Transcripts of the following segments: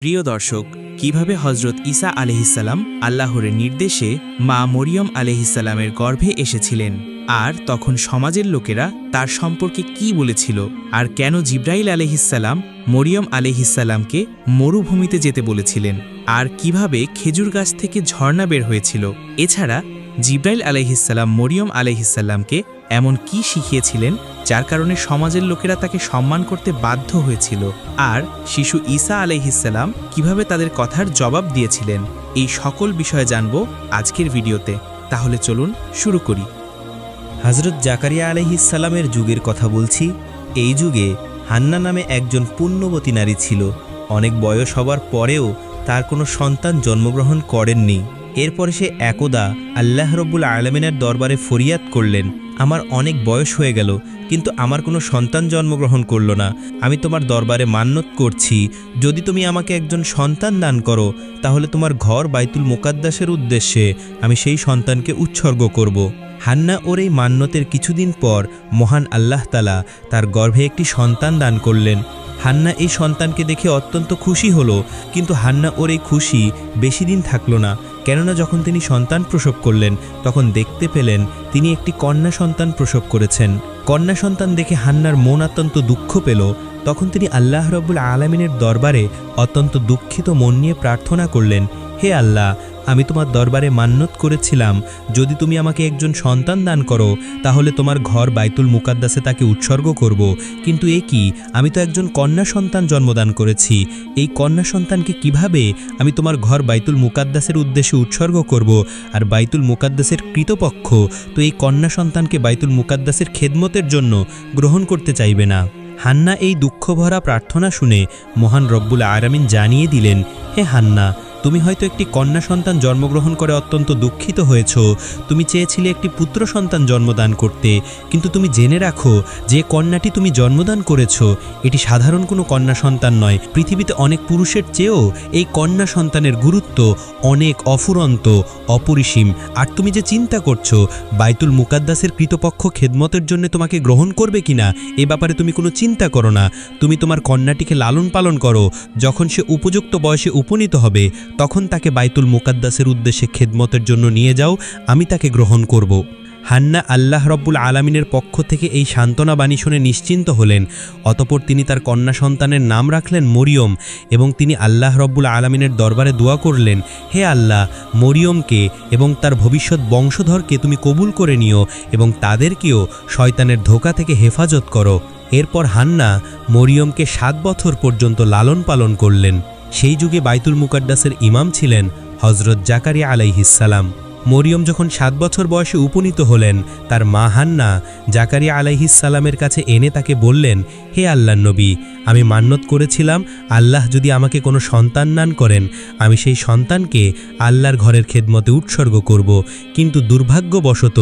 প্রিয় দর্শক, কিভাবে হজরত ঈসা আলাইহিসসালাম আল্লাহর নির্দেশে মা মরিয়ম আলাইহিসসালামের গর্ভে এসেছিলেন, আর তখন সমাজের লোকেরা তার সম্পর্কে কি বলেছিল, আর কেন জিব্রাইল আলাইহিসসালাম মরিয়ম আলাইহিসসালামকে মরুভূমিতে যেতে বলেছিলেন, আর কিভাবে খেজুর গাছ থেকে ঝর্ণা বের হয়েছিল। এছাড়া জিব্রাইল আলাইহিসসালাম মরিয়ম আলাইহিসসালামকে এমন কি শিখিয়েছিলেন যার কারণে সমাজের লোকেরা তাকে সম্মান করতে বাধ্য হয়েছিল, আর শিশু ঈসা আলাইহিসসালাম কিভাবে তাদের কথার জবাব দিয়েছিলেন, এই সকল বিষয়ে জানব আজকের ভিডিওতে। তাহলে চলুন শুরু করি। হযরত জাকারিয়া আলাইহিসসালামের যুগের কথা বলছি। এই যুগে হান্না নামে একজন পুণ্যবতী নারী ছিল। অনেক বয়স হবার পরেও তার কোনো সন্তান জন্মগ্রহণ করেননি। এরপরে সে একদা আল্লাহ রব্বুল আলামিনের দরবারে ফরিয়াদ করলেন, আমার অনেক বয়স হয়ে গেল, কিন্তু আমার কোনো সন্তান জন্মগ্রহণ করল না। আমি তোমার দরবারে মান্যত করছি, যদি তুমি আমাকে একজন সন্তান দান করো, তাহলে তোমার ঘর বাইতুল মুকাদ্দাসের উদ্দেশ্যে আমি সেই সন্তানকে উৎসর্গ করব। হান্না ওর এই মান্যতের কিছুদিন পর মহান আল্লাহ তাআলা তার গর্ভে একটি সন্তান দান করলেন। হান্না এই সন্তানকে দেখে অত্যন্ত খুশি হলো, কিন্তু হান্না ওর এই খুশি বেশি দিন থাকলো না। কেননা যখন তিনি সন্তান প্রসব করলেন, তখন দেখতে পেলেন তিনি একটি কন্যা সন্তান প্রসব করেছেন। কন্যা সন্তান দেখে হান্নার মন অত্যন্ত দুঃখ পেল। তখন তিনি আল্লাহ রাব্বুল আলামিনের দরবারে অত্যন্ত দুঃখিত মন নিয়ে প্রার্থনা করলেন, হে আল্লাহ, আমি তোমার দরবারে মান্যত করেছিলাম, যদি তুমি আমাকে একজন সন্তান দান করো, তাহলে তোমার ঘর বাইতুল মুকাদ্দাসে তাকে উৎসর্গ করব। কিন্তু এ কি, আমি তো একজন কন্যা সন্তান জন্মদান করেছি। এই কন্যা সন্তানকে কিভাবে আমি তোমার ঘর বাইতুল মুকাদ্দাসের উদ্দেশ্যে উৎসর্গ করব? আর বাইতুল মুকাদ্দাসের কৃতপক্ষ তো এই কন্যা সন্তানকে বাইতুল মুকাদ্দাসের খেদমতের জন্য গ্রহণ করতে চাইবে না। হান্না এই দুঃখভরা প্রার্থনা শুনে মহান রব্বুল আলামিন জানিয়ে দিলেন, হে হান্না, তুমি হয়তো একটি কন্যা সন্তান জন্মগ্রহণ করে অত্যন্ত দুঃখিত হয়েছ। তুমি চেয়েছিলে একটি পুত্র সন্তান জন্মদান করতে, কিন্তু তুমি জেনে রাখো যে কন্যাটি তুমি জন্মদান করেছ এটি সাধারণ কোনো কন্যা সন্তান নয়। পৃথিবীতে অনেক পুরুষের চেয়েও এই কন্যা সন্তানের গুরুত্ব অনেক অফুরন্ত, অপরিসীম। আর তুমি যে চিন্তা করছো বাইতুল মুকাদ্দাসের কৃতপক্ষ খেদমতের জন্য তোমাকে গ্রহণ করবে কিনা, এ ব্যাপারে তুমি কোনো চিন্তা করো না। তুমি তোমার কন্যাটিকে লালন পালন করো, যখন সে উপযুক্ত বয়সে উপনীত হবে তখন তাকে বাইতুল মুকাদ্দাসের উদ্দেশ্যে খেদমতের জন্য নিয়ে যাও, আমি তাকে গ্রহণ করব। হান্না আল্লাহ রব্বুল আলামিনের পক্ষ থেকে এই সান্ত্বনা বাণী শুনে নিশ্চিন্ত হলেন। অতঃপর তিনি তার কন্যা সন্তানের নাম রাখলেন মরিয়ম, এবং তিনি আল্লাহ রব্বুল আলামিনের দরবারে দোয়া করলেন, হে আল্লাহ, মরিয়মকে এবং তার ভবিষ্যৎ বংশধরকে তুমি কবুল করে নিও, এবং তাদেরকেও শয়তানের ধোঁকা থেকে হেফাজত করো। এরপর হান্না মরিয়মকে 7 বছর পর্যন্ত লালন পালন করলেন। সেই যুগে বাইতুল মুকাদ্দাসের ইমাম ছিলেন হযরত জাকারিয়া আলাইহিসসালাম। মরিয়ম যখন 7 বছর বয়সে উপনীত হলেন, তার মা হান্না জাকারিয়া আলাইহিসসালামের কাছে এনে তাকে বললেন, হে আল্লাহর নবী, আমি মান্যত করেছিলাম আল্লাহ যদি আমাকে কোনো সন্তান দান করেন, আমি সেই সন্তানকে আল্লাহর ঘরের খেদমতে উৎসর্গ করব। কিন্তু দুর্ভাগ্যবশত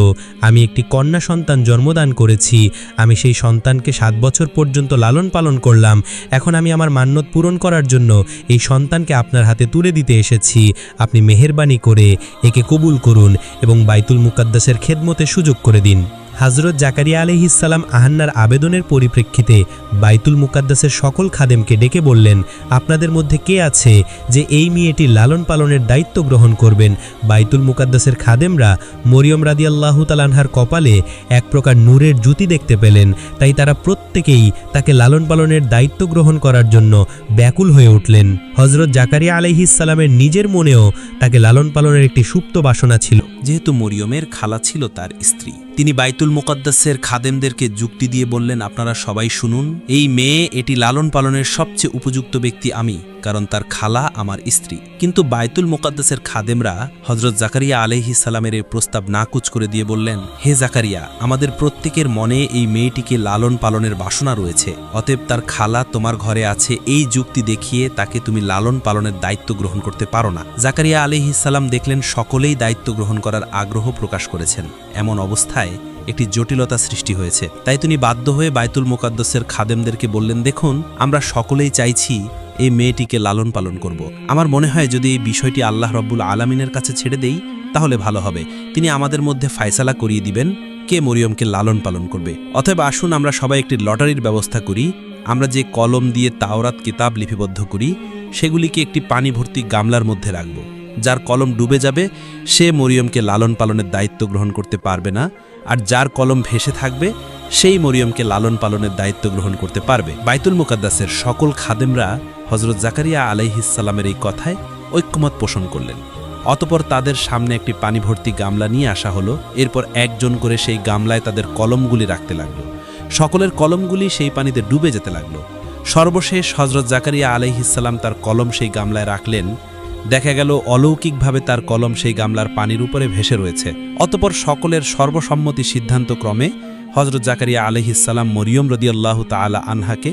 আমি একটি কন্যা সন্তান জন্মদান করেছি। আমি সেই সন্তানকে 7 বছর পর্যন্ত লালন পালন করলাম। এখন আমি আমার মান্যত পূরণ করার জন্য এই সন্তানকে আপনার হাতে তুলে দিতে এসেছি। আপনি মেহেরবানি করে একে কবুল করুন এবং বাইতুল মুকাদ্দাসের খেদমতে সুযোগ করে দিন। হযরত জাকারিয়া আলাইহিসসালাম হান্নার আবেদনের পরিপ্রেক্ষিতে বাইতুল মুকাদ্দাসের সকল খাদেমকে ডেকে বললেন, আপনাদের মধ্যে কে আছে যে এই মেয়েটির লালন পালনের দায়িত্ব গ্রহণ করবেন? বাইতুল মুকাদ্দাসের খাদেমরা মরিয়ম রাদিয়াল্লাহু তাআলা আনহার কপালে এক প্রকার নূরের জ্যোতি দেখতে পেলেন, তাই তারা প্রত্যেকেই তাকে লালন পালনের দায়িত্ব গ্রহণ করার জন্য ব্যাকুল হয়ে উঠলেন। হযরত জাকারিয়া আলাইহিসসালামের নিজের মনেও তাকে লালন পালনের একটি সুপ্ত বাসনা ছিল। যেহেতু মরিয়মের খালা ছিল তার স্ত্রী, তিনি বাইতুল মুকাদ্দাসের খাদেমদেরকে যুক্তি দিয়ে বললেন, আপনারা সবাই শুনুন, এই মেয়ে এটি লালন পালনের সবচেয়ে উপযুক্ত ব্যক্তি আমি, কারণ তার খালা আমার স্ত্রী। কিন্তু বাইতুল মুকাদ্দাসের খাদেমরা হযরত জাকারিয়া আলাইহিস সালামের এই প্রস্তাব নাকচ করে দিয়ে বললেন, হে জাকারিয়া, আমাদের প্রত্যেকের মনে এই মেয়েটিকে লালন পালনের বাসনা রয়েছে, অতএব তার খালা তোমার ঘরে আছে এই যুক্তি দেখিয়ে তাকে তুমি লালন পালনের দায়িত্ব গ্রহণ করতে পারো না। জাকারিয়া আলাইহিস সালাম দেখলেন সকলেই দায়িত্ব গ্রহণ করার আগ্রহ প্রকাশ করেছেন। এমন অবস্থায় একটি জটিলতা সৃষ্টি হয়েছে। তাই তিনি বাধ্য হয়ে বাইতুল মুকাদ্দাসের খাদেমদেরকে বললেন, দেখুন, আমরা সকলেই চাইছি এই মেয়েটিকে লালন পালন করব। আমার মনে হয় যদি এই বিষয়টি আল্লাহ রব্বুল আলামিনের কাছে ছেড়ে দেই তাহলে ভালো হবে। তিনি আমাদের মধ্যে ফায়সালা করিয়ে দিবেন কে মরিয়মকে লালন পালন করবে। অতএব আসুন আমরা সবাই একটি লটারির ব্যবস্থা করি। আমরা যে কলম দিয়ে তাওরাত কিতাব লিপিবদ্ধ করি সেগুলিকে একটি পানি ভর্তি গামলার মধ্যে রাখব। যার কলম ডুবে যাবে সে মরিয়মকে লালন পালনের দায়িত্ব গ্রহণ করতে পারবে না, আর যার কলম ভেসে থাকবে সেই মরিয়মকে লালন পালনের দায়িত্ব গ্রহণ করতে পারবে। বাইতুল মুকাদ্দাসের সকল খাদেমরা হজরত জাকারিয়া আলাইহিসসালামের এই কথায় ঐক্যমত পোষণ করলেন। অতপর তাদের সামনে একটি পানি ভর্তি গামলা নিয়ে আসা হলো। এরপর একজন করে সেই গামলায় তাদের কলমগুলি রাখতে লাগলো। সকলের কলমগুলি সেই পানিতে ডুবে যেতে লাগলো। সর্বশেষ হজরত জাকারিয়া আলাইহিসসালাম তার কলম সেই গামলায় রাখলেন। দেখা গেল অলৌকিকভাবে তার কলম সেই গামলার পানির উপরে ভেসে রয়েছে। অতপর সকলের সর্বসম্মতি সিদ্ধান্ত ক্রমে হজরত জাকারিয়া আলাইহিসসালাম মরিয়ম রাদিয়াল্লাহু তাআলা আনহাকে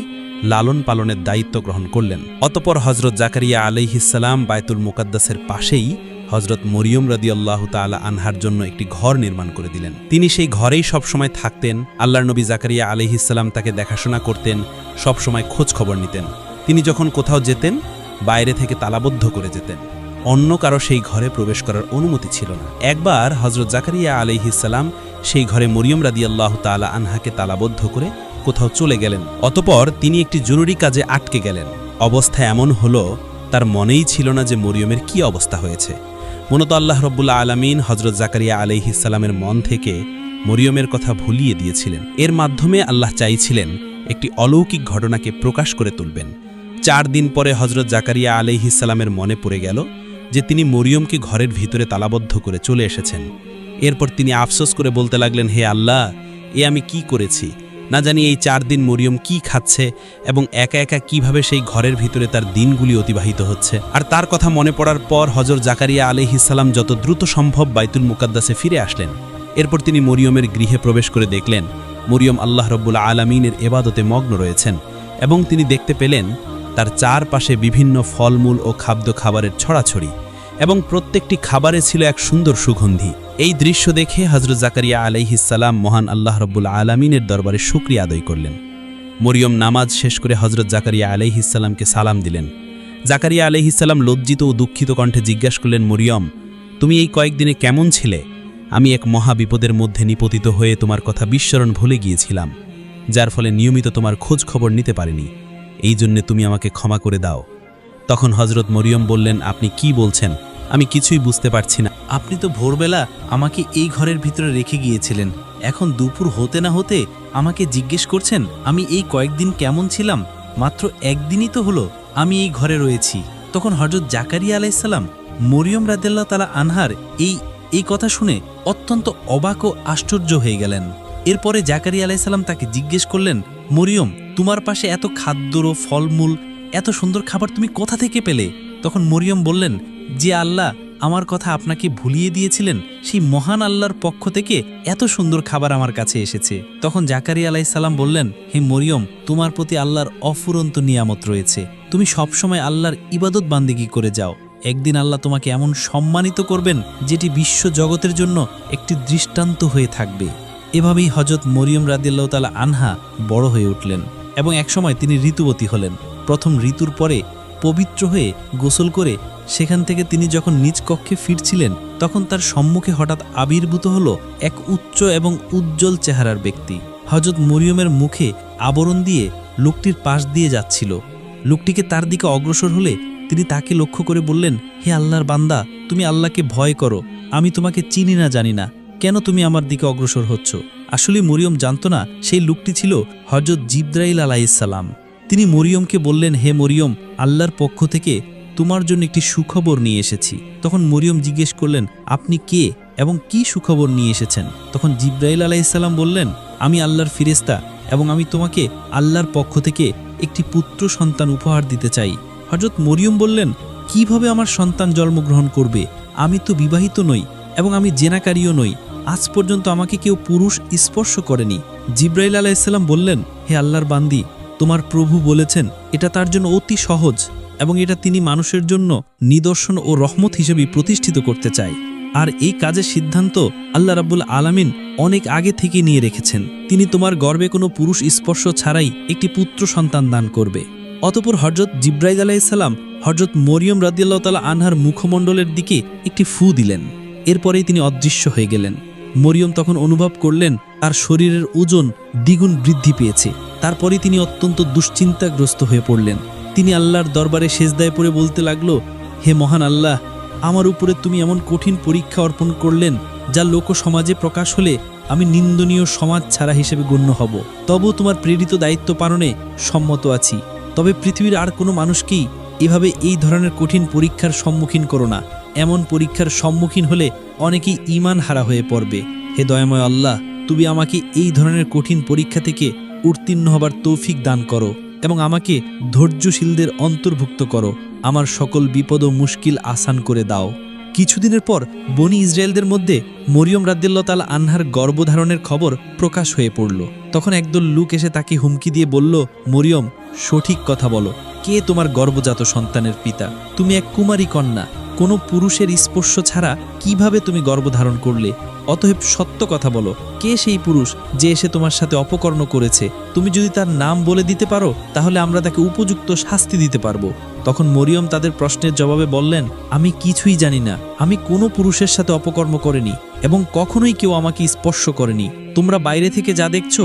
লালন পালনের দায়িত্ব গ্রহণ করলেন। অতপর হজরত জাকারিয়া আলাইহিসসালাম বাইতুল মুকাদ্দাসের পাশেই হজরত মরিয়ম রাদিয়াল্লাহু তাআলা আনহার জন্য একটি ঘর নির্মাণ করে দিলেন। তিনি সেই ঘরেই সবসময় থাকতেন। আল্লাহর নবী জাকারিয়া আলাইহিসসালাম তাকে দেখাশোনা করতেন, সবসময় খোঁজ খবর নিতেন। তিনি যখন কোথাও যেতেন বাইরে থেকে তালাবদ্ধ করে যেতেন, অন্য কারো সেই ঘরে প্রবেশ করার অনুমতি ছিল না। একবার হজরত জাকারিয়া আলাইহিসসালাম সেই ঘরে মরিয়ম রাদিয়াল্লাহু তাআলা আনহাকে তালাবদ্ধ করে কোথাও চলে গেলেন। অতপর তিনি একটি জরুরি কাজে আটকে গেলেন। অবস্থা এমন হলো তার মনেই ছিল না যে মরিয়মের কি অবস্থা হয়েছে। মূলত আল্লাহ রাব্বুল আলামিন হজরত জাকারিয়া আলাইহিসসালামের মন থেকে মরিয়মের কথা ভুলিয়ে দিয়েছিলেন। এর মাধ্যমে আল্লাহ চাইছিলেন একটি অলৌকিক ঘটনাকে প্রকাশ করে তুলবেন। 4 দিন পরে হজরত জাকারিয়া আলাইহিসসালামের মনে পড়ে গেল যে তিনি মরিয়মকে ঘরের ভিতরে তালাবদ্ধ করে চলে এসেছেন। এরপর তিনি আফসোস করে বলতে লাগলেন, হে আল্লাহ, এ আমি কি করেছি? না জানি এই 4 দিন মরিয়ম কি খাচ্ছে এবং একা একা কিভাবে সেই ঘরের ভিতরে তার দিনগুলি অতিবাহিত হচ্ছে। আর তার কথা মনে পড়ার পর হজরত জাকারিয়া আলাইহিসসালাম যত দ্রুত সম্ভব বাইতুল মুকাদ্দাসে ফিরে আসলেন। এরপর তিনি মরিয়মের গৃহে প্রবেশ করে দেখলেন মরিয়ম আল্লাহ রাব্বুল আলামিনের ইবাদতে মগ্ন রয়েছেন, এবং তিনি দেখতে পেলেন তার চারপাশে বিভিন্ন ফলমূল ও খাবারের ছড়াছড়ি, এবং প্রত্যেকটি খাবারে ছিল এক সুন্দর সুগন্ধি। এই দৃশ্য দেখে হজরত জাকারিয়া আলাইহিসসালাম মহান আল্লাহ রাব্বুল আলামিনের দরবারে শুকরিয়া আদায় করলেন। মরিয়ম নামাজ শেষ করে হজরত জাকারিয়া আলাইহিসসালামকে সালাম দিলেন। জাকারিয়া আলাইহিসসালাম লজ্জিত ও দুঃখিত কণ্ঠে জিজ্ঞাসা করলেন, মরিয়ম, তুমি এই কয়েকদিনে কেমন ছিলে? আমি এক মহা বিপদের মধ্যে নিপতিত হয়ে তোমার কথা বিস্মরণ ভুলে গিয়েছিলাম, যার ফলে নিয়মিত তোমার খোঁজ খবর নিতে পারিনি। এই জন্যে তুমি আমাকে ক্ষমা করে দাও। তখন হজরত মরিয়ম বললেন, আপনি কি বলছেন? আমি কিছুই বুঝতে পারছি না। আপনি তো ভোরবেলা আমাকে এই ঘরের ভিতরে রেখে গিয়েছিলেন, এখন দুপুর হতে না হতে আমাকে জিজ্ঞেস করছেন আমি এই কয়েকদিন কেমন ছিলাম? মাত্র একদিনই তো হলো আমি এই ঘরে রয়েছি। তখন হযরত জাকারিয়া আলাইহিসসালাম মরিয়ম রাদিয়াল্লাহু তাআলা আনহার এই কথা শুনে অত্যন্ত অবাক ও আশ্চর্য হয়ে গেলেন। এরপরে জাকারিয়া আলাইহিসসালাম তাকে জিজ্ঞেস করলেন, মরিয়ম, তোমার পাশে এত খাদ্য ও ফলমূল, এত সুন্দর খাবার তুমি কোথা থেকে পেলে? তখন মরিয়ম বললেন, যে আল্লাহ আমার কথা আপনাকে ভুলিয়ে দিয়েছিলেন, সেই মহান আল্লাহর পক্ষ থেকে এত সুন্দর খাবার আমার কাছে এসেছে। তখন জাকারিয়া আলাইহিসসালাম বললেন, হে মরিয়ম, তোমার প্রতি আল্লাহর অফুরন্ত নিয়ামত রয়েছে, তুমি সবসময় আল্লাহর ইবাদত বান্দেগী করে যাও। একদিন আল্লাহ তোমাকে এমন সম্মানিত করবেন যেটি বিশ্ব জগতের জন্য একটি দৃষ্টান্ত হয়ে থাকবে। এভাবেই হযরত মরিয়ম রাদিয়াল্লাহু তাআলা আনহা বড় হয়ে উঠলেন এবং একসময় তিনি ঋতুবতী হলেন। প্রথম ঋতুর পরে পবিত্র হয়ে গোসল করে সেখান থেকে তিনি যখন নিজ কক্ষে ফিরছিলেন, তখন তার সম্মুখে হঠাৎ আবির্ভূত হলো এক উচ্চ এবং উজ্জ্বল চেহারার ব্যক্তি। হযরত মরিয়মের মুখে আবরণ দিয়ে লোকটির পাশ দিয়ে যাচ্ছিল। লোকটিকে তার দিকে অগ্রসর হলে তিনি তাকে লক্ষ্য করে বললেন, হে আল্লাহর বান্দা, তুমি আল্লাহকে ভয় করো, আমি তোমাকে চিনি না জানি না, কেন তুমি আমার দিকে অগ্রসর হচ্ছ? আসলে মরিয়ম জানত না সেই লোকটি ছিল হযরত জিবরাইল আলাইহিসসালাম। তিনি মরিয়মকে বললেন, হে মরিয়ম, আল্লাহর পক্ষ থেকে তোমার জন্য একটি সুখবর নিয়ে এসেছি। তখন মরিয়ম জিজ্ঞেস করলেন, আপনি কে এবং কি সুখবর নিয়ে এসেছেন? তখন জিবরাইল আলাইহিসসালাম বললেন, আমি আল্লাহর ফেরেশতা এবং আমি তোমাকে আল্লাহর পক্ষ থেকে একটি পুত্র সন্তান উপহার দিতে চাই। হযরত মরিয়ম বললেন, কিভাবে আমার সন্তান জন্মগ্রহণ করবে? আমি তো বিবাহিত নই এবং আমি জেনাকারীও নই, আজ পর্যন্ত আমাকে কেউ পুরুষ স্পর্শ করেনি। জিবরাইল আলাইহিসসালাম বললেন, হে আল্লাহর বান্দি, তোমার প্রভু বলেছেন এটা তার জন্য অতি সহজ এবং এটা তিনি মানুষের জন্য নিদর্শন ও রহমত হিসেবে প্রতিষ্ঠিত করতে চায়। আর এই কাজের সিদ্ধান্ত আল্লাহ রাব্বুল আলামিন অনেক আগে থেকে নিয়ে রেখেছেন। তিনি তোমার গর্ভে কোনো পুরুষ স্পর্শ ছাড়াই একটি পুত্র সন্তান দান করবে। অতঃপর হযরত জিবরাইল আলাইহিসসালাম হযরত মরিয়ম রাদিয়াল্লাহু তাআলা আনহার মুখমণ্ডলের দিকে একটি ফু দিলেন। এরপরেই তিনি অদৃশ্য হয়ে গেলেন। মরিয়ম তখন অনুভব করলেন তার শরীরের ওজন দ্বিগুণ বৃদ্ধি পেয়েছে। তারপরে তিনি অত্যন্ত দুশ্চিন্তাগ্রস্ত হয়ে পড়লেন। তিনি আল্লাহর দরবারে সেজদায় পড়ে বলতে লাগলো, হে মহান আল্লাহ, আমার উপরে তুমি এমন কঠিন পরীক্ষা অর্পণ করলেন যা লোক সমাজে প্রকাশ হলে আমি নিন্দনীয় সমাজ ছাড়া হিসেবে গণ্য হব। তবু তোমার প্রেরিত দায়িত্ব পালনে সম্মত আছি। তবে পৃথিবীর আর কোনো মানুষকেই এভাবে এই ধরনের কঠিন পরীক্ষার সম্মুখীন করো না। এমন পরীক্ষার সম্মুখীন হলে অনেকেই ঈমান হারা হয়ে পড়বে। হে দয়াময় আল্লাহ, তুমি আমাকে এই ধরনের কঠিন পরীক্ষা থেকে উত্তীর্ণ হবার তৌফিক দান করো এবং আমাকে ধৈর্যশীলদের অন্তর্ভুক্ত করো। আমার সকল বিপদ ও মুশকিল আসান করে দাও। কিছুদিনের পর বনি ইসরায়েলদের মধ্যে মরিয়ম রাদিয়াল্লাহু তাআলা আনহার গর্ভধারণের খবর প্রকাশ হয়ে পড়ল। তখন একদল লোক এসে তাকে হুমকি দিয়ে বলল, মরিয়ম, সঠিক কথা বলো, কে তোমার গর্ভজাত সন্তানের পিতা? তুমি এক কুমারী কন্যা, কোনো পুরুষের স্পর্শ ছাড়া কিভাবে তুমি গর্ভধারণ করলে? অতএব সত্য কথা বলো, কে সেই পুরুষ যে এসে তোমার সাথে অপকর্ম করেছে? তুমি যদি তার নাম বলে দিতে পারো তাহলে আমরা তাকে উপযুক্ত শাস্তি দিতে পারবো। তখন মরিয়ম তাদের প্রশ্নের জবাবে বললেন, আমি কিছুই জানি না। আমি কোনো পুরুষের সাথে অপকর্ম করিনি এবং কখনোই কেউ আমাকে স্পর্শ করেনি। তোমরা বাইরে থেকে যা দেখছো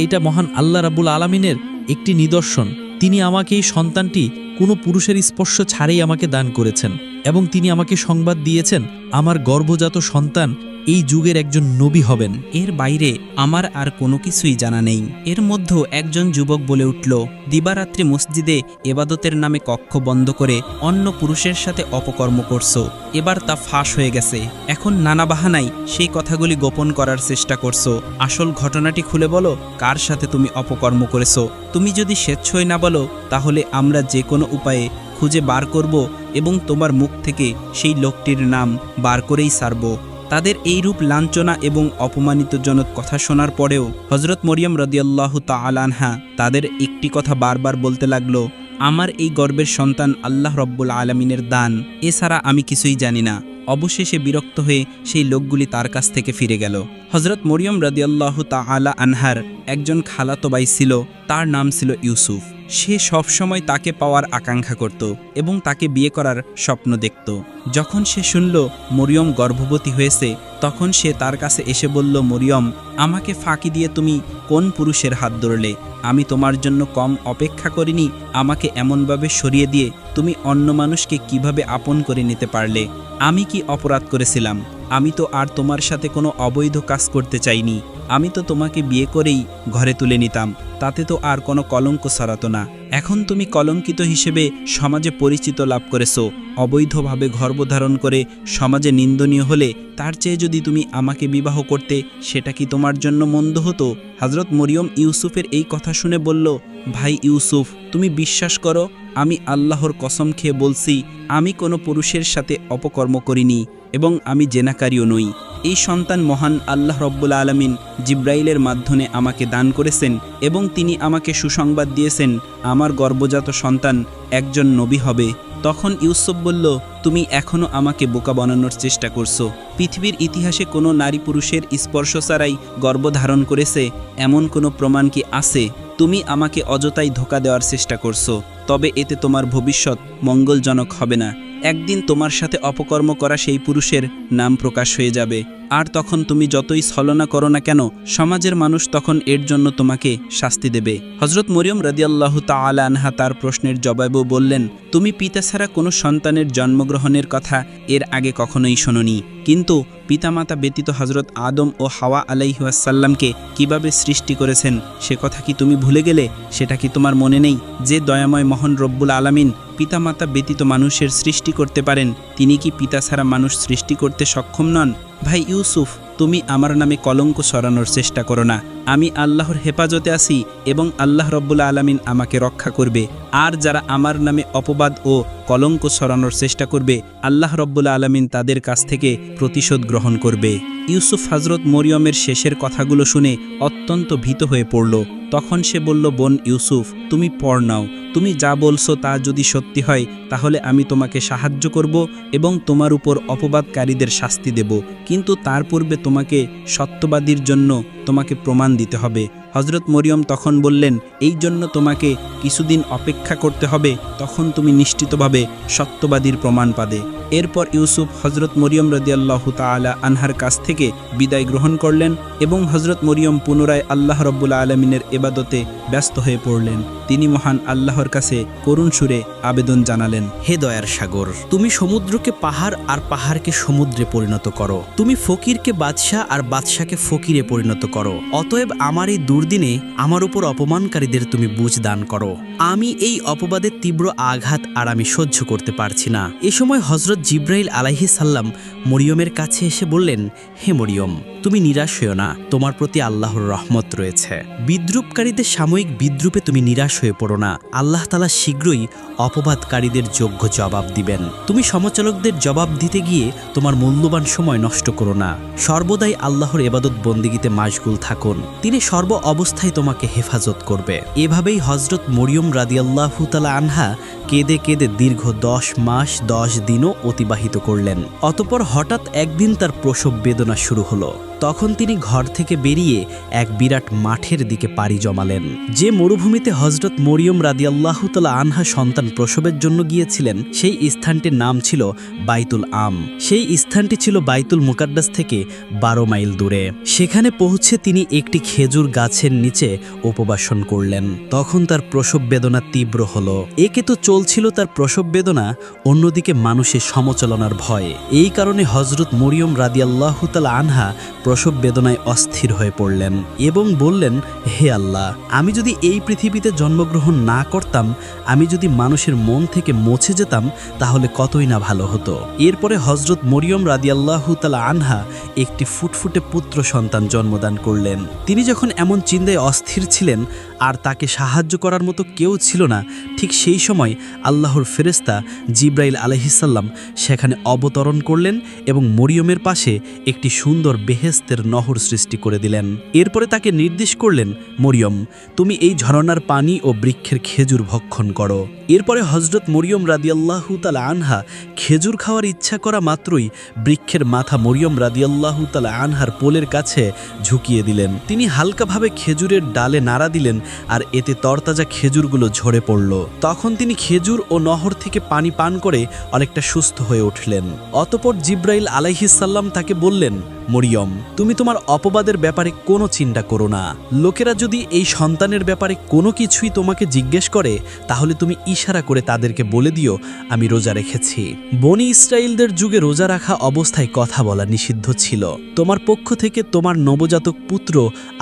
এটা মহান আল্লাহ রাব্বুল আলামিনের একটি নিদর্শন। তিনি আমাকে এই সন্তানটি কোনো পুরুষের স্পর্শ ছাড়াই আমাকে দান করেছেন এবং তিনি আমাকে সংবাদ দিয়েছেন আমার গর্ভজাত সন্তান এই যুগের একজন নবী হবেন। এর বাইরে আমার আর কোনো কিছুই জানা নেই। এর মধ্যেও একজন যুবক বলে উঠল, দিবারাত্রি মসজিদে এবাদতের নামে কক্ষ বন্ধ করে অন্য পুরুষের সাথে অপকর্ম করছো। এবার তা ফাঁস হয়ে গেছে। এখন নানা বাহানায় সেই কথাগুলি গোপন করার চেষ্টা করছো। আসল ঘটনাটি খুলে বলো, কার সাথে তুমি অপকর্ম করেছো? তুমি যদি স্বেচ্ছায় না বলো তাহলে আমরা যে কোনো উপায়ে খুঁজে বার করব এবং তোমার মুখ থেকে সেই লোকটির নাম বার করেই ছাড়ব। তাদের এইরূপ লাঞ্ছনা এবং অপমানিতজনক কথা শোনার পরেও হজরত মরিয়ম রাদিয়াল্লাহু তাআলা আনহা তাদের একটি কথা বারবার বলতে লাগলো, আমার এই গর্বের সন্তান আল্লাহ রব্বুল আলামিনের দান, এছাড়া আমি কিছুই জানি না। অবশেষে বিরক্ত হয়ে সেই লোকগুলি তার কাছ থেকে ফিরে গেল। হজরত মরিয়ম রাদিয়াল্লাহু তাআলা আনহার একজন খালাতো ভাই ছিল, তার নাম ছিল ইউসুফ। সে সবসময় তাকে পাওয়ার আকাঙ্ক্ষা করত এবং তাকে বিয়ে করার স্বপ্ন দেখত। যখন সে শুনল মরিয়ম গর্ভবতী হয়েছে তখন সে তার কাছে এসে বলল, মরিয়ম, আমাকে ফাঁকি দিয়ে তুমি কোন পুরুষের হাত ধরলে? আমি তোমার জন্য কম অপেক্ষা করিনি। আমাকে এমনভাবে সরিয়ে দিয়ে তুমি অন্য মানুষকে কিভাবে আপন করে নিতে পারলে? আমি কি অপরাধ করেছিলাম? আমি তো আর তোমার সাথে কোনো অবৈধ কাজ করতে চাইনি। আমি তো তোমাকে বিয়ে করেই ঘরে তুলে নিতাম, তাতে তো আর কোনো কলঙ্ক ছড়াতো না। এখন তুমি কলঙ্কিত হিসেবে সমাজে পরিচিত লাভ করেছো। অবৈধভাবে গর্ভধারণ করে সমাজে নিন্দনীয় হলে তার চেয়ে যদি তুমি আমাকে বিবাহ করতে, সেটা কি তোমার জন্য মন্দ হতো? হজরত মরিয়ম ইউসুফের এই কথা শুনে বলল, ভাই ইউসুফ, তুমি বিশ্বাস করো, আমি আল্লাহর কসম খেয়ে বলছি, আমি কোনো পুরুষের সাথে অপকর্ম করিনি এবং আমি জেনাকারীও নই। এই সন্তান মহান আল্লাহ রব্বুল আলামিন জিব্রাইলের মাধ্যমে আমাকে দান করেছেন এবং তিনি আমাকে সুসংবাদ দিয়েছেন আমার গর্ভজাত সন্তান একজন নবী হবে। তখন ইউসুফ বলল, তুমি এখনও আমাকে বোকা বানানোর চেষ্টা করছো। পৃথিবীর ইতিহাসে কোনো নারী পুরুষের স্পর্শ ছাড়াই গর্ভধারণ করেছে এমন কোনো প্রমাণ কি আছে? তুমি আমাকে অযথাই ধোঁকা দেওয়ার চেষ্টা করছো, তবে এতে তোমার ভবিষ্যৎ মঙ্গলজনক হবে না। একদিন তোমার সাথে অপকর্ম করা সেই পুরুষের নাম প্রকাশ হয়ে যাবে, আর তখন তুমি যতই ছলনা করো না কেন সমাজের মানুষ তখন এর জন্য তোমাকে শাস্তি দেবে। হজরত মরিয়ম রাদিয়াল্লাহু তাআলা আনহা তার প্রশ্নের জবাবেও বললেন, তুমি পিতা ছাড়া কোনো সন্তানের জন্মগ্রহণের কথা এর আগে কখনোই শোনোনি, কিন্তু পিতামাতা ব্যতীত হজরত আদম ও হাওয়া আলাইহিসসালামকে কিভাবে সৃষ্টি করেছেন সে কথা কি তুমি ভুলে গেলে? সেটা কি তোমার মনে নেই যে দয়াময় মহান রব্বুল আলামিন পিতামাতা ব্যতীত মানুষের সৃষ্টি করতে পারেন? তিনি কি পিতা ছাড়া মানুষ সৃষ্টি করতে সক্ষম নন? ভাই ইউসুফ, তুমি আমার নামে কলঙ্ক সরানোর চেষ্টা করো না। আমি আল্লাহর হেফাজতে আছি এবং আল্লাহ রব্বুল আলামিন আমাকে রক্ষা করবে। আর যারা আমার নামে অপবাদ ও কলঙ্ক সরানোর চেষ্টা করবে, আল্লাহ রব্বুল আলামিন তাদের কাছ থেকে প্রতিশোধ গ্রহণ করবে। ইউসুফ হজরত মরিয়মের শেষের কথাগুলো শুনে অত্যন্ত ভীত হয়ে পড়ল। তখন সে বলল, বোন ইউসুফ, তুমি পড় নাও। তুমি যা বলছো তা যদি সত্যি হয় তাহলে আমি তোমাকে সাহায্য করব এবং তোমার উপর অপবাদকারীদের শাস্তি দেব, কিন্তু তার পূর্বে তোমাকে সত্যবাদীর জন্য তোমাকে প্রমাণ দিতে হবে। হজরত মরিয়ম তখন বললেন, এই জন্য তোমাকে কিছুদিন অপেক্ষা করতে হবে, তখন তুমি নিশ্চিতভাবে সত্যবাদীর প্রমাণ পাবে। এরপর ইউসুফ হজরত মরিয়ম রাদিয়াল্লাহু তাআলা আনহার কাছ থেকে বিদায় গ্রহণ করলেন এবং হজরত মরিয়ম পুনরায় আল্লাহ রব্বুল আলমিনের এবাদতে ব্যস্ত হয়ে পড়লেন। তিনি মহান আল্লাহর কাছে করুণ সুরে আবেদন জানালেন, হে দয়ার সাগর, তুমি সমুদ্রকে পাহাড় আর পাহাড়কে সমুদ্রে পরিণত করো। তুমি ফকিরকে বাদশাহ আর বাদশাকে ফকিরে পরিণত করো। অতএব আমার এই দুর্দিনে আমার উপর অপমানকারীদের তুমি বুঝ দান করো। আমি এই অপবাদের তীব্র আঘাত আর আমি সহ্য করতে পারছি না। এ সময় হজরত জিব্রাইল আলাইহিস সালাম মরিয়মের কাছে এসে বললেন, হে মরিয়ম, তুমি নিরাশ হও না, তোমার প্রতি আল্লাহর রহমত রয়েছে। বিদ্রুপকারীদের সাময়িক বিদ্রুপে তুমি নিরাশ হয়ে পড়ো না। আল্লাহ তাআলা শীঘ্রই অপবাদকারীদের যোগ্য জবাব দিবেন। তুমি সমালোচকদের জবাব দিতে গিয়ে তোমার মূল্যবান সময় নষ্ট করো না। সর্বদাই আল্লাহর ইবাদত বন্দেগীতে মাশগুল থাকুন। তিনি সর্ব অবস্থায় তোমাকে হেফাজত করবে। এভাবেই হজরত মরিয়ম রাদিয়াল্লাহু তাআলা আনহা কেঁদে কেঁদে দীর্ঘ 10 মাস 10 দিনও অতিবাহিত করলেন। অতঃপর হঠাৎ একদিন তার প্রসব বেদনা শুরু হলো। তখন তিনি ঘর থেকে বেরিয়ে এক বিরাট মাঠের দিকে পাড়ি জমালেন। যে মরুভূমিতে হজরত মরিয়ম রাদিয়াল্লাহু তাআলা আনহা সন্তান প্রসবের জন্য গিয়েছিলেন, সেই স্থানটির নাম ছিল বাইতুল আম। সেই স্থানটি ছিল বাইতুল মুকাদ্দাস থেকে 12 মাইল দূরে। সেখানে পৌঁছে তিনি একটি খেজুর গাছের নিচে উপবাসন করলেন। তখন তার প্রসব বেদনা তীব্র হলো। একে তো চলছিল তার প্রসব বেদনা, অন্যদিকে মানুষের সমচলনার ভয়। এই কারণে হজরত মরিয়ম রাদিয়াল্লাহু তাআলা আনহা প্রসব বেদনায় অস্থির হয়ে পড়লেন এবং বললেন, হে আল্লাহ, আমি যদি এই পৃথিবীতে জন্মগ্রহণ না করতাম, আমি যদি মানুষের মন থেকে মুছে যেতাম, তাহলে কতই না ভালো হতো। এরপরে হজরত মরিয়ম রাদিয়াল্লাহু তাআলা আনহা একটি ফুটফুটে পুত্র সন্তান জন্মদান করলেন। তিনি যখন এমন চিন্তায় অস্থির ছিলেন আর তাকে সাহায্য করার মতো কেউ ছিল না, ঠিক সেই সময় আল্লাহর ফেরেশতা জিব্রাইল আলাইহিস সালাম সেখানে অবতরণ করলেন এবং মরিয়মের পাশে একটি সুন্দর বেহেশতের নহর সৃষ্টি করে দিলেন। এরপরে তাকে নির্দেশ করলেন, মরিয়ম, তুমি এই ঝরনার পানি ও বৃক্ষের খেজুর ভক্ষণ করো। এরপরে হজরত মরিয়ম রাদিয়াল্লাহু তাআলা আনহা খেজুর খাওয়ার ইচ্ছা করা মাত্রই বৃক্ষের মাথা মরিয়ম রাদিয়াল্লাহু তাআলা আনহার পোলের কাছে ঝুঁকিয়ে দিলেন। তিনি হালকাভাবে খেজুরের ডালে নাড়া দিলেন আর এতে তরতাজা খেজুরগুলো ঝরে পড়ল। তখন তিনি খেজুর ও নহর থেকে পানি পান করে অনেকটা সুস্থ হয়ে উঠলেন। অতঃপর জিব্রাইল আলাইহিস সালাম তাকে বললেন, মরিয়ম, তুমি তোমার অপবাদের ব্যাপারে কোনো চিন্তা করো না। লোকেরা যদি এই সন্তানের ব্যাপারে কোনো কিছুই তোমাকে জিজ্ঞেস করে, তাহলে তুমি ইশারা করে তাদেরকে বলে দিও, আমি রোজা রেখেছি। বনি ইসরায়েলদের যুগে রোজা রাখা অবস্থায় কথা বলা নিষিদ্ধ ছিল। তোমার পক্ষ থেকে তোমার নবজাতক পুত্র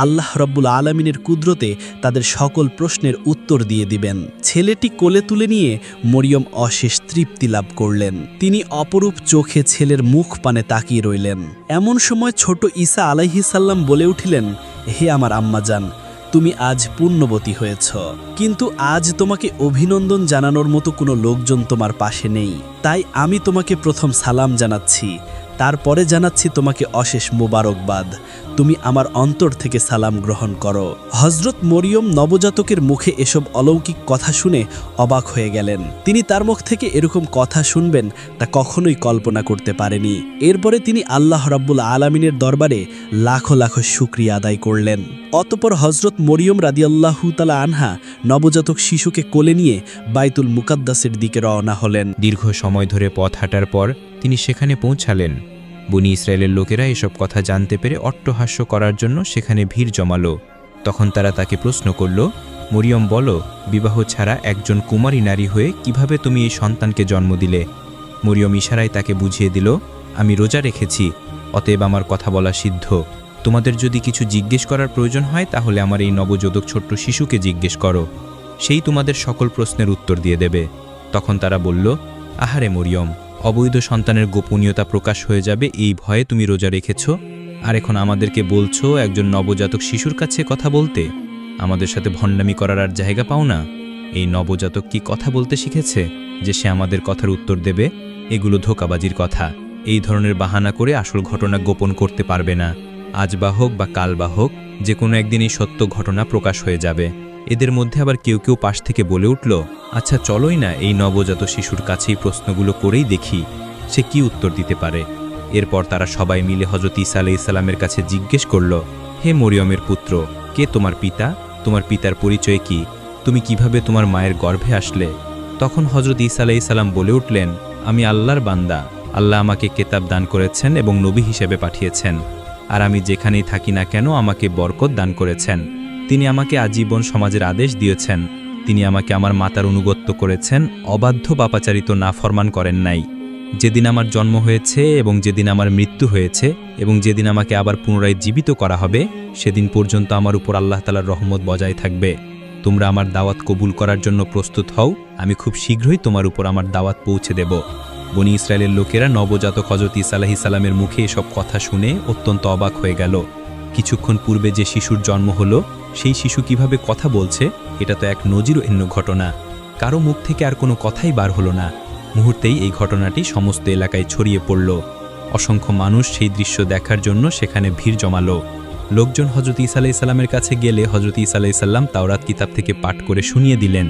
আল্লাহ রব্বুল আলামিনের কুদরতে তাদের সকল প্রশ্নের উত্তর দিয়ে দিবেন। ছেলেটি কোলে তুলে নিয়ে মরিয়ম অশেষ তৃপ্তি লাভ করলেন। তিনি অপরূপ চোখে ছেলের মুখ পানে তাকিয়ে রইলেন। এমন সময় ছোট ঈসা আলাইহিস সালাম বলে উঠিলেন, হে আমার আম্মাজান, তুমি আজ পুণ্যবতী হয়েছ, কিন্তু আজ তোমাকে অভিনন্দন জানানোর মতো কোনো লোকজন তোমার পাশে নেই। তাই আমি তোমাকে প্রথম সালাম জানাচ্ছি, তারপরে জানাচ্ছি তোমাকে অশেষ মোবারকবাদ। তুমি আমার অন্তর থেকে সালাম গ্রহণ করো। হজরত মরিয়ম নবজাতকের মুখে এসব অলৌকিক কথা শুনে অবাক হয়ে গেলেন। তিনি তার মুখ থেকে এরকম কথা শুনবেন তা কখনোই কল্পনা করতে পারেনি। এরপরে তিনি আল্লাহ রাব্বুল আলামিনের দরবারে লাখো লাখো শুকরিয়া আদায় করলেন। অতঃপর হজরত মরিয়ম রাদিয়াল্লাহু তাআলা আনহা নবজাতক শিশুকে কোলে নিয়ে বাইতুল মুকাদ্দাসের দিকে রওনা হলেন। দীর্ঘ সময় ধরে পথ হাঁটার পর তিনি সেখানে পৌঁছালেন। বনি ইসরায়েলের লোকেরা এসব কথা জানতে পেরে অট্টহাস্য করার জন্য সেখানে ভিড় জমালো। তখন তারা তাকে প্রশ্ন করল, মরিয়ম, বলো, বিবাহ ছাড়া একজন কুমারী নারী হয়ে কিভাবে তুমি এই সন্তানকে জন্ম দিলে? মরিয়ম ইশারায় তাকে বুঝিয়ে দিল, আমি রোজা রেখেছি, অতএব আমার কথা বলা সিদ্ধ। তোমাদের যদি কিছু জিজ্ঞেস করার প্রয়োজন হয় তাহলে আমার এই নবজাতক ছোট্ট শিশুকে জিজ্ঞেস করো, সেই তোমাদের সকল প্রশ্নের উত্তর দিয়ে দেবে। তখন তারা বলল, আহারে মরিয়ম, অবৈধ সন্তানের গোপনীয়তা প্রকাশ হয়ে যাবে এই ভয়ে তুমি রোজা রেখেছ, আর এখন আমাদেরকে বলছো একজন নবজাতক শিশুর কাছে কথা বলতে? আমাদের সাথে ভণ্ডামি করার আর জায়গা পাও না। এই নবজাতক কি কথা বলতে শিখেছে যে সে আমাদের কথার উত্তর দেবে? এগুলো ধোঁকাবাজির কথা। এই ধরনের বাহানা করে আসল ঘটনা গোপন করতে পারবে না। আজ বা হোক বা কাল বা হোক, যে কোনো একদিন এই সত্য ঘটনা প্রকাশ হয়ে যাবে। এদের মধ্যে আবার কেউ কেউ পাশ থেকে বলে উঠল, আচ্ছা চলোই না এই নবজাত শিশুর কাছেই প্রশ্নগুলো করেই দেখি সে কি উত্তর দিতে পারে। এরপর তারা সবাই মিলে হযরত ঈসা আলাইহিস সালামের কাছে জিজ্ঞেস করল, হে মরিয়মের পুত্র, কে তোমার পিতা? তোমার পিতার পরিচয় কি? তুমি কিভাবে তোমার মায়ের গর্ভে আসলে? তখন হযরত ঈসা আলাইহিস সালাম বলে উঠলেন, আমি আল্লাহর বান্দা আল্লাহ আমাকে কেতাব দান করেছেন এবং নবী হিসেবে পাঠিয়েছেন, আর আমি যেখানেই থাকি না কেন আমাকে বরকত দান করেছেন। তিনি আমাকে আজীবন সমাজের আদেশ দিয়েছেন। তিনি আমাকে আমার মাতার অনুগত্য করেছেন, অবাধ্য পাপাচারিত নাফরমান করেন নাই। যেদিন আমার জন্ম হয়েছে এবং যেদিন আমার মৃত্যু হয়েছে এবং যেদিন আমাকে আবার পুনরায় জীবিত করা হবে, সেদিন পর্যন্ত আমার উপর আল্লাহ তাআলার রহমত বজায় থাকবে। তোমরা আমার দাওয়াত কবুল করার জন্য প্রস্তুত হও, আমি খুব শীঘ্রই তোমার উপর আমার দাওয়াত পৌঁছে দেব। বনি ইসরায়েলের লোকেরা নবজাতক হযরত ঈসা আলাইহিস সালামের মুখে এসব কথা শুনে অত্যন্ত অবাক হয়ে গেল। কিছুক্ষণ পূর্বে যে শিশুর জন্ম হলো, সেই শিশু কিভাবে কথা বলছে, এটা তো এক নজিরবিহীন ঘটনা। কারো মুখ থেকে আর কোনো কথাই বার হলো না। মুহূর্তেই এই ঘটনাটি সমস্ত এলাকায় ছড়িয়ে পড়ল। অসংখ্য মানুষ সেই দৃশ্য দেখার জন্য সেখানে ভিড় জমালো। লোকজন হযরত ঈসা আলাইহিস সালামের কাছে গেলে হযরত ঈসা আলাইহিস সালাম তাওরাত কিতাব থেকে পাঠ করে শুনিয়ে দিলেন।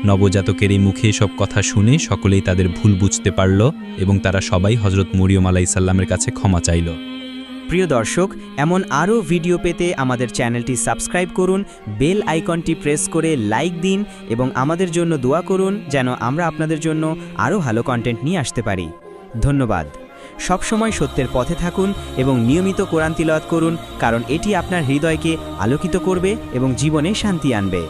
নবজাতকের এই মুখে সব কথা শুনে সকলেই তাদের ভুল বুঝতে পারল এবং তারা সবাই হযরত মরিয়ম আলাইহিস সালামের কাছে ক্ষমা চাইল। প্রিয় দর্শক, এমন আরও ভিডিও পেতে আমাদের চ্যানেলটি সাবস্ক্রাইব করুন, বেল আইকনটি প্রেস করে লাইক দিন এবং আমাদের জন্য দোয়া করুন যেন আমরা আপনাদের জন্য আরও ভালো কন্টেন্ট নিয়ে আসতে পারি। ধন্যবাদ। সবসময় সত্যের পথে থাকুন এবং নিয়মিত কোরআন তিলাওয়াত করুন, কারণ এটি আপনার হৃদয়কে আলোকিত করবে এবং জীবনে শান্তি আনবে।